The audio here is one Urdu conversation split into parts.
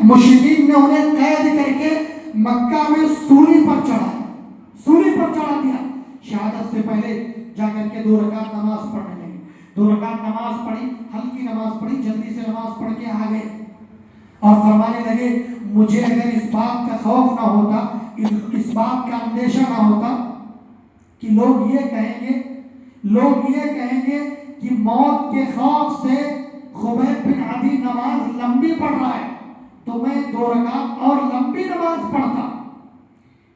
مشرکین نے انہیں قید کر کے مکہ میں سولی پر چڑھا دیا. شہادت سے پہلے جا کر کے 2 رکعت نماز پڑھنے لگے. 2 رکعت نماز پڑھی, ہلکی نماز پڑھی, جلدی سے نماز پڑھ کے آ گئے اور فرمانے لگے مجھے اگر اس بات کا خوف نہ ہوتا, اس بات کا اندیشہ نہ ہوتا کہ لوگ یہ کہیں گے کہ موت کے خوف سے خبیب بن عدی نماز لمبی پڑھ رہا ہے, تو میں 2 رکعت اور لمبی نماز پڑھتا.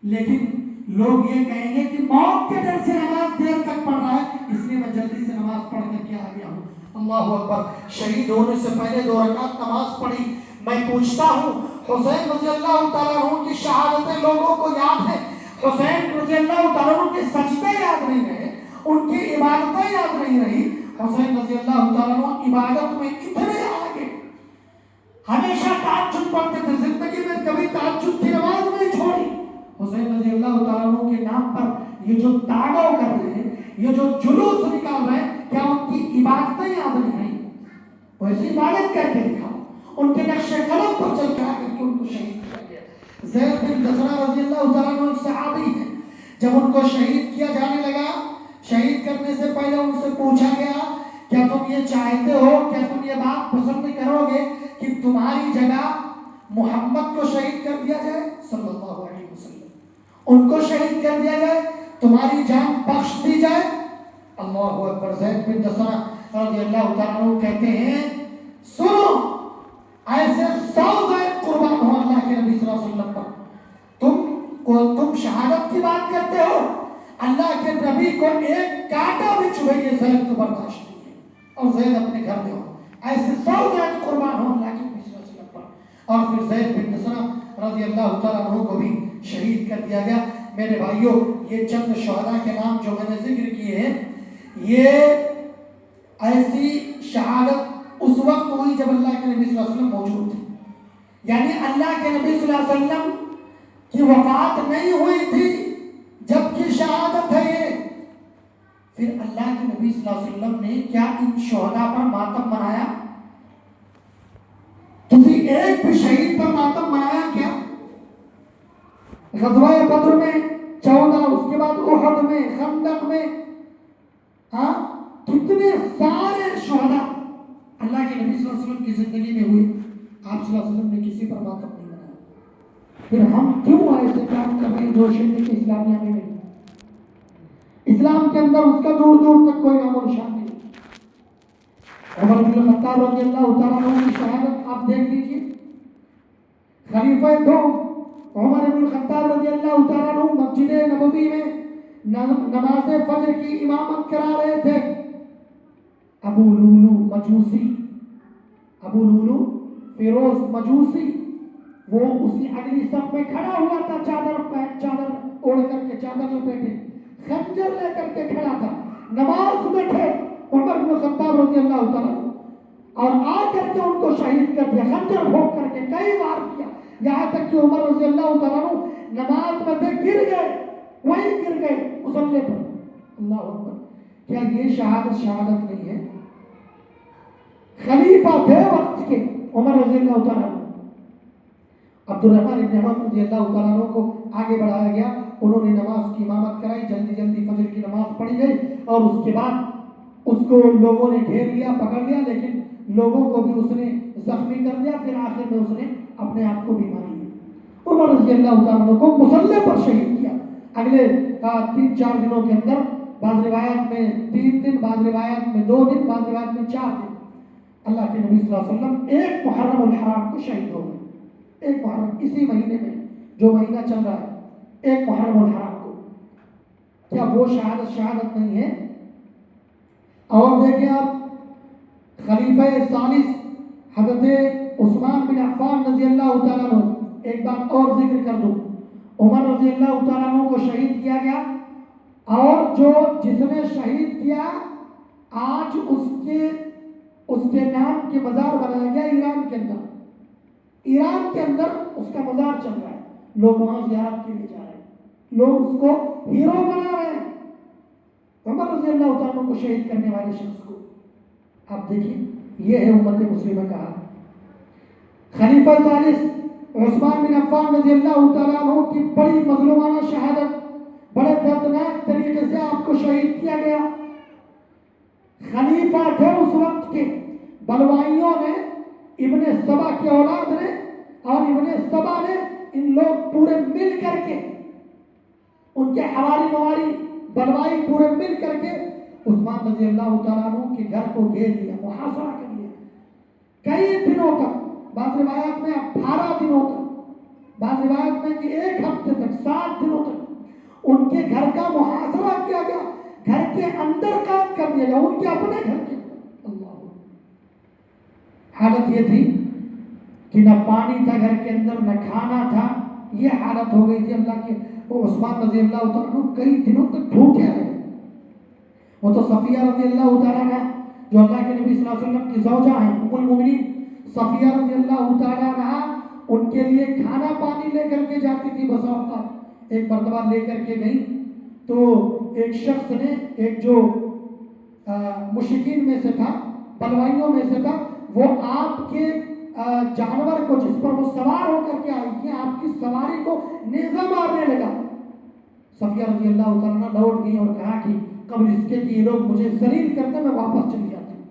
لیکن لوگ یہ کہیں گے کہ موت کے ڈر سے نماز دیر تک پڑھ رہا ہے, اس لیے میں جلدی سے نماز پڑھ کر کے آ گیا ہوں. اللہ اکبر. شہید ہونے سے پہلے 2 رکعت نماز پڑھی. میں پوچھتا ہوں, حسین رضی اللہ تعالیٰ عنہ کی شہادتیں لوگوں کو یاد ہے, حسین رضی اللہ تعالیٰ عنہ کے سجدے یاد نہیں رہے, ان کی عبادتیں یاد نہیں رہی. حسین رضی اللہ تعالیٰ عنہ عبادت میں اتنے آگے, ہمیشہ تہجد پڑھتے تھے, زندگی میں کبھی تہجد کی نماز نہیں چھوڑی. حسین رضی اللہ تعالیٰ عنہ کے نام پر یہ جو تاڑو کر رہے ہیں, یہ جو جلوس نکال رہے ہیں, کیا ان کی عبادتیں یاد نہیں رہی؟ ویسے عبادت کر کے دکھاؤ. ان کے نقش قدم پر چل کر کے ان کو شہید کیا گیا. زید بن دسنہ رضی اللہ تعالیٰ عنہ ایک صحابی ہیں. جب ان کو شہید کیا جانے لگا, شہید کرنے سے پہلے ان سے پوچھا گیا کیا تم یہ چاہتے ہو, کیا تم یہ بات پسند کرو گے کہ تمہاری جگہ محمد کو شہید کر دیا جائے صلی اللہ علیہ وسلم, ان کو شہید کر دیا جائے, تمہاری جان بخش دی جائے؟ اللہ اکبر. زید بن دسنہ رضی اللہ تعالیٰ عنہ کہتے ہیں سنو, ایسے 100 زید قربان ہو اللہ کے نبی صلی اللہ علیہ وسلم پر. تم شہادت کی بات کرتے ہو, اللہ کے نبی کو ایک کانٹا بھی چبھے یہ زید کو برداشت نہیں ہے, اور زید اپنے گھر میں ہو. ایسے 100 زید قربان ہو اللہ کے نبی صلی اللہ علیہ وسلم پر. اور پھر زید بن دسنہ رضی اللہ تعالیٰ عنہ کو بھی شہید کر دیا گیا. میرے بھائیوں, یہ چند شہداء کے نام جو میں نے ذکر کیے ہیں, یہ ایسی شہادت اس وقت ہوئی جب اللہ کے نبی صلی اللہ علیہ وسلم موجود تھے. یعنی اللہ کے نبی صلی اللہ علیہ وسلم کی وفات نہیں ہوئی تھی جب کی شہادت ہے یہ. پھر اللہ کے نبی صلی اللہ علیہ وسلم نے کیا ان شہداء پر ماتم منایا؟ کسی ایک بھی شہید پر ماتم منایا کیا؟ غزوہ بدر میں 14, اس کے بعد احد میں, خندق میں, کتنے سارے شہداء اللہ کے نبی صلی اللہ علیہ وسلم کی زندگی میں ہوئے, آپ صلی اللہ علیہ وسلم نے کسی پر ماتم نہیں منایا. پھر ہم کیوں ایسے کام کر رہے ہیں جو شریعت اسلامیہ میں نہیں؟ اسلام کے اندر اس کا دور دور تک کوئی نام و نشان نہیں. عمر بن الخطاب رضی اللہ تعالیٰ عنہ کی شہادت آپ دیکھ لیجیے. خلیفہ 2 عمر بن الخطاب رضی اللہ تعالیٰ عنہ مسجد نبوی میں نماز فجر کی امامت کرا رہے تھے. ابو لولو فیروز مجوسی, وہ اسی اگلی صف میں کھڑا ہوا تھا, چادر اوڑھ کر کے, چادر لپیٹے, خنجر لے کر کے کھڑا تھا. نماز میں تھے عمر بن الخطاب رضی اللہ تعالیٰ, اور آ کر کے ان کو شہید کر دیا, خنجر بھوک کر کے کئی بار کیا, یہاں تک کہ عمر رضی اللہ تعالیٰ نماز میں تھے, گر گئے, وہیں گر گئے مصلی پر. اللہ اکبر. کیا یہ شہادت نہیں ہے؟ خلیفہ تھے وقت کے عمر رضی اللہ تعالیٰ عنہ. عبد الرحمن بن عوف رضی اللہ تعالیٰ عنہ کو آگے بڑھایا گیا, انہوں نے نماز کی امامت کرائی, جلدی جلدی فجر کی نماز پڑھی گئی, اور اس کے بعد اس کو لوگوں نے گھیر لیا, پکڑ لیا, لیکن لوگوں کو بھی اس نے زخمی کر دیا. پھر آخر میں اس نے اپنے آپ کو بھی مار لیا. عمر رضی اللہ تعالیٰ عنہ کو مصلی پر شہید کیا. اگلے 3-4 دنوں کے اندر, بعض روایات میں 3 دن, بعض روایات میں 2 دن, بعض روایات میں 4 دن, اللہ کے نبی صلی اللہ علیہ وسلم 1 محرم الحرام کو شہید ہو گئے. 1 محرم, اسی مہینے میں جو مہینہ چل رہا ہے, 1 محرم الحرام کو. کیا وہ شہادت نہیں ہے؟ اور دیکھیں آپ, خلیفہ ثالث حضرت عثمان بن عفان رضی اللہ تعالیٰ عنہ, ایک بات اور ذکر کر دوں, عمر رضی اللہ تعالیٰ عنہ کو شہید کیا گیا, اور جس نے شہید کیا آج اس کے نام کے مزار بنایا گیا ایران کے اندر اس کا مزار چل رہا ہے. لوگ وہاں زیارت کے لیے جا رہے ہیں, لوگ اس کو ہیرو بنا رہے ہیں. عمر رضی اللہ تعالیٰ عنہ کو شہید کرنے والے شخص کو آپ دیکھیں, یہ ہے امت مسلمہ کا حال. خلیفہ ثالث عثمان بن عفان رضی اللہ تعالیٰ عنہ کی بڑی مظلومانہ شہادت، بڑے دردناک طریقے سے آپ کو شہید کیا گیا۔ خلیفہ تھے اس وقت کے، بلوائیوں نے، ابن سبا کی اولاد نے اور ابن سبا نے، ان لوگ پورے مل کر کے، ان کے حواری مواری بلوائی پورے مل کر کے عثمان رضی اللہ تعالیٰ عنہ کے گھر کو گھیر لیا، محاصرہ کر لیا کئی دنوں تک، بعض روایات میں 18 دنوں تک، بعض روایات میں کہ 1 ہفتے تک، 7 دنوں تک ان کے گھر کا محاصرہ کیا گیا، گھر کے اندر قید کر دیا گیا، ان کے اپنے گھر کے اندر۔ اللہ، حالت یہ تھی کہ نہ پانی تھا گھر کے اندر، نہ کھانا تھا، یہ حالت ہو گئی تھی اللہ کے۔ وہ عثمان رضی اللہ تعالیٰ عنہ کئی دنوں تک بھوکے رہے۔ وہ تو صفیہ رضی اللہ تعالیٰ عنہ جو اللہ کے نبی صلی اللہ علیہ وسلم کی زوجہ ہیں، ام المؤمنین صفیہ رضی اللہ تعالیٰ عنہ، ان کے لیے کھانا پانی لے کر کے جاتی تھی بسا اوقات۔ ایک مرتبہ لے کر کے گئی تو ایک شخص نے، ایک جو مشرکین میں سے تھا، بلوائیوں میں سے تھا، وہ آپ کے جانور کو جس پر وہ سوار ہو کر کے آئی تھی، آپ کی سواری کو نیزہ مارنے لگا۔ صفیہ رضی اللہ تعالیٰ لوٹ گئی اور کہا کہ قبل اس کے کہ یہ لوگ مجھے ذلیل کرتے میں واپس چلی جاتی ہوں۔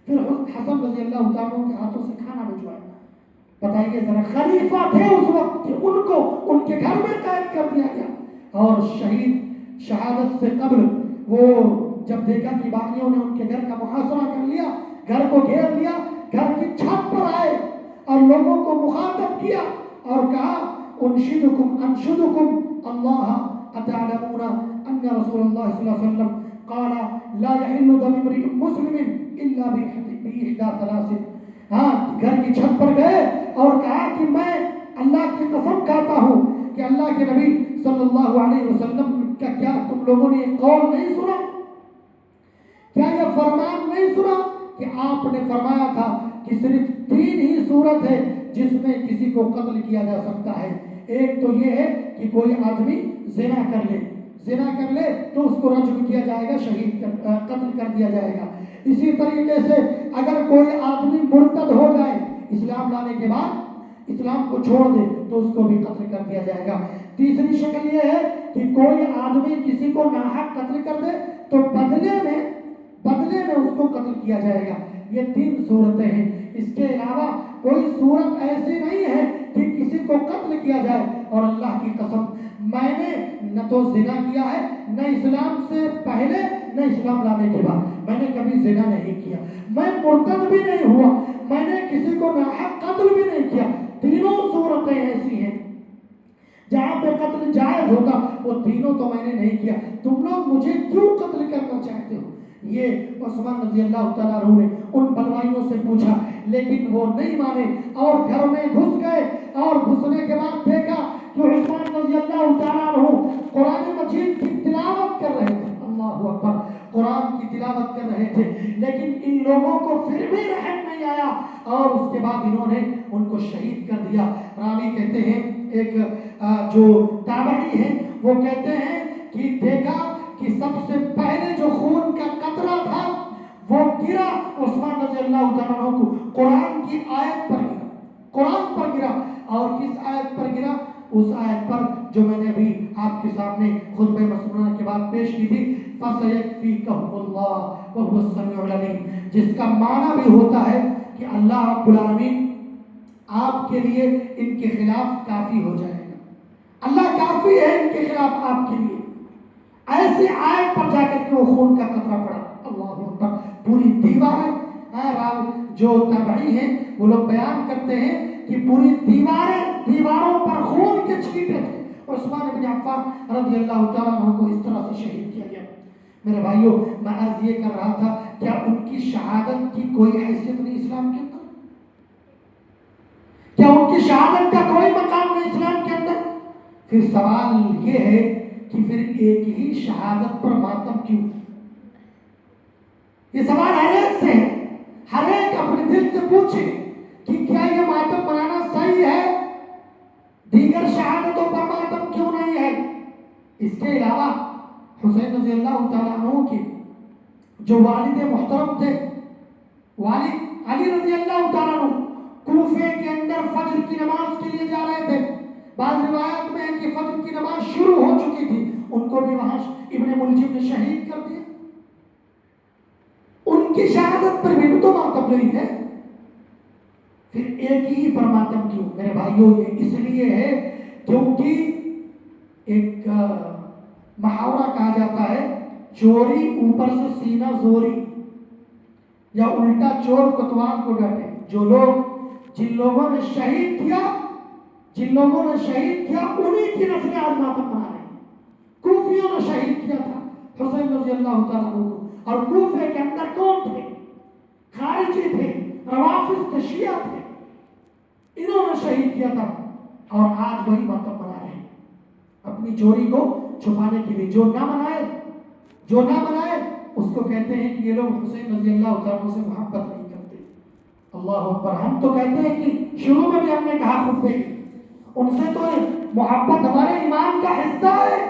پھر حسن رضی اللہ تعالیٰ کے ہاتھوں سے کھانا بھجوایا۔ بتائیے ذرا، خلیفہ تھے اس وقت کہ ان کو ان کے گھر میں قید کر دیا گیا، اور شہادت سے قبل وہ جب دیکھا کہ باقیوں نے ان کے گھر کا محاصرہ کر لیا، گھر کو گھیر لیا، گھر کی چھت پر آئے اور لوگوں کو مخاطب کیا اور کہا انشدکم اللہ اتعلمون ان رسول اللہ صلی اللہ علیہ وسلم قال لا يحل دم امرئ مسلم الا باحدى ثلاث۔ ہاں، گھر کی چھت پر گئے اور کہا کہ میں اللہ کی قسم کھاتا ہوں کہ اللہ کے نبی صلی اللہ علیہ وسلم کا کیا تم لوگوں نے یہ قول نہیں سنا؟ کیا یہ فرمان نہیں سنا کہ آپ نے فرمایا تھا کہ صرف 3 ہی صورت ہے جس میں کسی کو قتل کیا جا سکتا ہے؟ ایک تو یہ ہے کہ کوئی آدمی زنا کر لے تو اس کو رجم کیا جائے گا، قتل کر دیا جائے گا۔ اسی طریقے سے اگر کوئی آدمی مرتد ہو جائے، اسلام لانے کے بعد اسلام کو چھوڑ دے، تو اس کو بھی قتل کر دیا جائے گا۔ تیسری شکل یہ ہے کہ کوئی آدمی کسی کو ناحق قتل کر دے تو بدلے میں اس کو قتل کیا جائے گا۔ یہ 3 صورتیں ہیں، اس کے علاوہ کوئی صورت ایسی نہیں ہے کہ کسی کو قتل کیا جائے۔ اور اللہ کی قسم، میں نے نہ تو زنا کیا ہے، نہ اسلام سے پہلے نہ اسلام لانے کے بعد میں نے کبھی زنا نہیں کیا، میں مرتد بھی نہیں ہوا، میں نے کسی کو ناحق قتل بھی نہیں کیا۔ تینوں صورتیں ایسی ہیں جہاں پہ قتل جائز ہوتا، وہ تینوں تو میں نے نہیں کیا، تم لوگ مجھے کیوں قتل کرنا چاہتے ہو؟ یہ عثمان رضی اللہ تعالیٰ عنہ نے ان بلوائیوں سے پوچھا، لیکن وہ نہیں مانے اور گھر میں گھس گئے، اور گھسنے کے بعد دیکھا کہ عثمان رضی اللہ تعالیٰ عنہ قرآن مجید کی تلاوت کر رہے تھے۔ اللہ اکبر، قرآن کی تلاوت کر رہے تھے، لیکن ان لوگوں کو پھر بھی رحم نہیں آیا، اور اس کے بعد انہوں نے ان کو شہید کر دیا۔ راوی کہتے ہیں، ایک جو تابعی ہیں وہ کہتے ہیں کہ دیکھا کہ سب سے پہلے جو خون کا قطرہ تھا وہ گرا عثمان رضی اللہ تعالیٰ عنہ کو قرآن کی آیت پر گرا، قرآن پر گرا، اور کس آیت پر گرا؟ اس آیت پر جو میں نے ابھی آپ کے سامنے خطبہ مسنونہ کے بعد پیش کی تھی، فَسَيَكْفِيكَهُمُ اللَّهُ وَهُوَ السَّمِيعُ الْعَلِيمُ، جس کا معنی بھی ہوتا ہے کہ اللہ رب العالمین آپ کے لیے ان کے خلاف کافی ہو جائے گا، اللہ کافی ہے ان کے خلاف آپ کے لیے۔ ایسی آیت پر جا کر کے وہ خون کا قطرہ پڑا۔ اللہ اکبر، پوری دیواریں، جو تابعی ہیں وہ لوگ بیان کرتے ہیں کہ پوری دیواروں پر خون کے چھینٹے تھے۔ عثمان بن عفان رضی اللہ تعالیٰ عنہ کو اس طرح سے شہید کیا گیا۔ میرے بھائیوں، میں عرض یہ کر رہا تھا، کیا ان کی شہادت کی کوئی حیثیت نہیں اسلام کے اندر؟ کیا ان کی شہادت کا کوئی مقام نہیں اسلام کے اندر؟ پھر سوال یہ ہے کہ پھر ایک ہی شہادت پر ماتم کیوں؟ یہ سوال ہر ایک سے ہے، ہر ایک اپنے دل سے پوچھے کہ کیا یہ ماتم منانا صحیح ہے؟ دیگر شہادتوں پر ماتم کیوں نہیں ہے؟ اس کے علاوہ حسین رضی اللہ تعالیٰ عنہ کے جو والد محترم تھے، والد علی رضی اللہ تعالیٰ عنہ، کوفے کے اندر فجر کی نماز کے لیے جا رہے تھے. بعض روایات میں ہے کہ فجر کی نماز شروع ہو چکی تھی, ان کو بھی وہاں ابن ملجم نے شہید کر دیا. ان کی شہادت پر بھی تو ماتم نہیں ہے. پھر ایک ہی پر ماتم کیوں میرے بھائیوں؟ یہ اس لیے ہے کیونکہ ایک محاورہ کہا جاتا ہے, چوری اوپر سے سینہ زوری, یا الٹا چور کوتوال کو ڈانٹے. جو لوگ جن لوگوں نے شہید کیا انہی کی نسلیں آج ماتم منا رہی ہیں. کوفیوں نے شہید کیا تھا حسین رضی اللہ تعالیٰ عنہ کو, اور کوفے کے اندر کون تھے؟ خارجی تھے, روافض تھے, شیعہ تھے, انہوں نے شہید کیا تھا. اور آج وہی ماتم منا رہے ہیں اپنی چوری کو چھپانے کے لیے. جو نہ منائے اس کو کہتے ہیں کہ یہ لوگ حسین رضی اللہ تعالیٰ سے محبت نہیں کرتے. اللہ اکبر. ہم تو کہتے ہیں کہ شروع میں بھی ہم نے کہا خطبے ان سے تو محبت ہمارے ایمان کا حصہ ہے,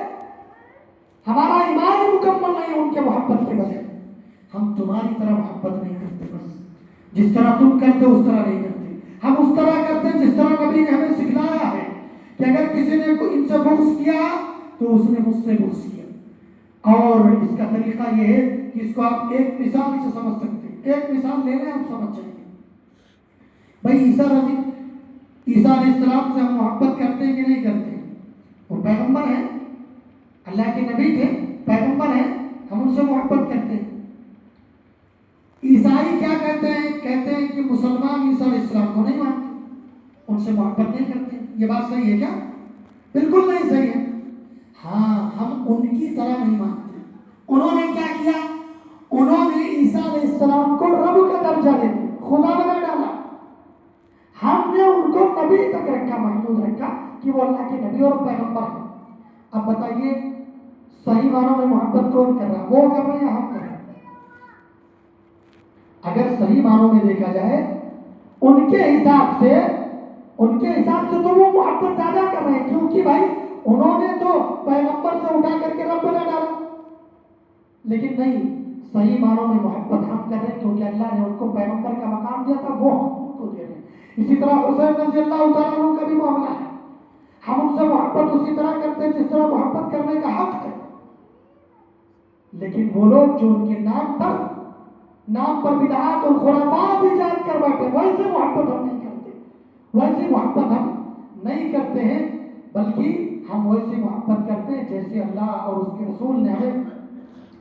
ہمارا ایمان ہی مکمل نہیں ان کے محبت کے بجائے. ہم تمہاری طرح محبت نہیں کرتے, بس جس طرح تم کرتے اس طرح نہیں کرتے. ہم اس طرح کرتے ہیں جس طرح نبی نے ہمیں سکھلایا ہے کہ اگر کسی نے ان سے بغض کیا تو اس نے مجھ سے بغض کیا. اور اس کا طریقہ یہ ہے کہ اس کو آپ ایک مثال سے سمجھ سکتے ہیں. ایک مثال لے لیں, آپ سمجھ جائیں گے. بھائی عیسیٰ علیہ السلام سے ہم محبت کرتے ہیں کہ نہیں کرتے ہیں؟ وہ پیغمبر ہیں, اللہ کے نبی تھے, پیغمبر ہیں, ہم ان سے محبت کرتے ہیں. عیسائی کیا کہتے ہیں کہ مسلمان عیسیٰ علیہ السلام کو نہیں مانتے, ان سے محبت نہیں کرتے. یہ بات صحیح ہے کیا؟ بالکل نہیں صحیح ہے. ہاں, ہم ان کی طرح نہیں مانتے. انہوں نے کیا کیا؟ انہوں نے عیسیٰ علیہ السلام کو رب کا درجہ دے دیا, خدا بنا ڈالا. ہم نے ان کو نبی تک رکھا, محدود رکھا کہ وہ اللہ کے نبی اور پیغمبر ہیں. اب بتائیے صحیح معنوں میں محبت کون کر رہا ہے؟ وہ کر رہے ہیں یا ہم کر رہے ہیں؟ اگر صحیح معنوں میں دیکھا جائے ان کے حساب سے تو وہ محبت زیادہ کر رہے ہیں, کیونکہ بھائی انہوں نے تو پیغمبر سے اٹھا کر کے رب بنا ڈالا. لیکن نہیں, صحیح معنوں میں محبت ہم کر رہے ہیں کیونکہ اللہ نے ان کو پیغمبر کا مقام دیا تھا, وہ ہم کو دے رہے ہیں. اسی طرح حسین رضی اللہ تعالیٰ عنہ کا بھی معاملہ ہے. ہم ان سے محبت اسی طرح کرتے ہیں جس طرح محبت کرنے کا حق ہے. لیکن وہ لوگ جو ان کے نام پر بدعات اور خرافات ایجاد کر بیٹھے, ویسے محبت ہم نہیں کرتے ہیں, بلکہ ہم ویسے محبت کرتے ہیں جیسے اللہ اور اس کے رسول نے ہمیں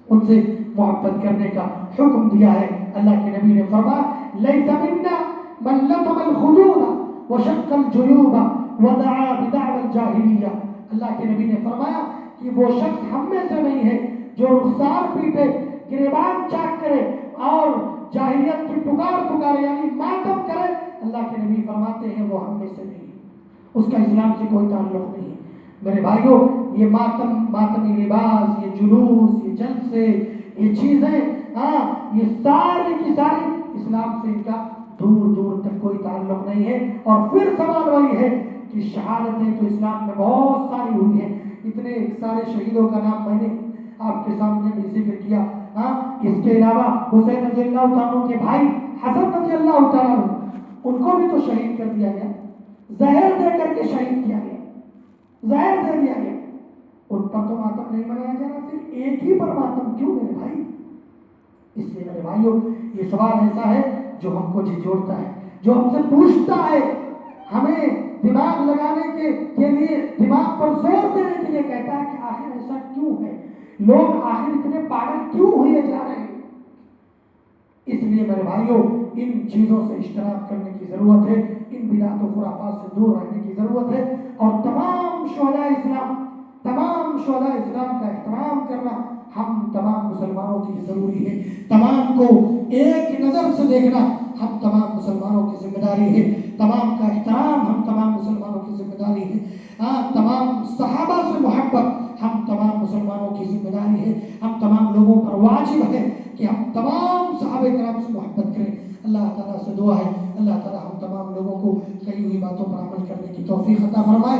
ان سے محبت کرنے کا حکم دیا ہے. اللہ کے نبی نے فرمایا لیس منا من لطم الخدود وشق الجیوب ودعا بدعوى الجاہلیہ. اللہ کے نبی نے فرمایا کہ وہ شخص ہم میں سے نہیں ہے جو رخسار پیٹے, گریبان چاک کرے اور جاہلیت کی پکارے یعنی ماتم کرے. اللہ کے نبی فرماتے ہیں وہ ہم میں سے نہیں ہے, اس کا اسلام سے کوئی تعلق نہیں ہے. میرے بھائیوں, یہ ماتمی لباس, یہ جلوس, یہ جلسے, یہ چیزیں, یہ ساری کی ساری اسلام سے ان کا دور تک کوئی تعلق نہیں ہے. اور پھر سوال وہی ہے کہ شہادتیں تو اسلام میں بہت ساری ہوئی ہیں. اتنے سارے شہیدوں کا نام میں نے آپ کے سامنے بھی ذکر کیا. اس کے علاوہ حسین رضی اللہ تعالیٰ کے بھائی حسن رضی اللہ تعالیٰ ان کو بھی تو شہید کر دیا گیا, زہر دے کر کے شہید کیا گیا, زہر دے دیا گیا. ان پر تو ماتم نہیں منایا جا رہا, پھر ایک ہی پر ماتم کیوں میرے بھائی؟ اس لیے میرے بھائیوں, یہ سوال ایسا ہے جو ہم کو جھنجھوڑتا ہے, جو ہم سے پوچھتا ہے, ہمیں دماغ لگانے کے لیے, دماغ پر زور دینے کے لیے کہتا ہے کہ آخر ایسا کیوں ہے, لوگ آخر اتنے پاگل کیوں ہوئے جا رہے ہیں. اس لیے میرے بھائیوں, ان چیزوں سے اجتناب کرنے کی ضرورت ہے, ان بدعات و خرافات سے دور رہنے کی ضرورت ہے, اور تمام شہداء اسلام کا احترام کرنا ہم تمام مسلمانوں کی ضروری ہے. تمام کو ایک نظر سے دیکھنا ہم تمام مسلمانوں کی ذمہ داری ہے. تمام کا احترام ہم تمام مسلمانوں کی ذمہ داری ہے. تمام صحابہ سے محبت ہم تمام مسلمانوں کی ذمہ داری ہے. ہم تمام لوگوں پر واجب ہے کہ ہم تمام صحابہ کرام سے محبت کریں. اللہ تعالیٰ سے دعا ہے اللہ تعالیٰ ہم تمام لوگوں کو کہی ہوئی باتوں پر عمل کرنے کی توفیق عطا فرمائے.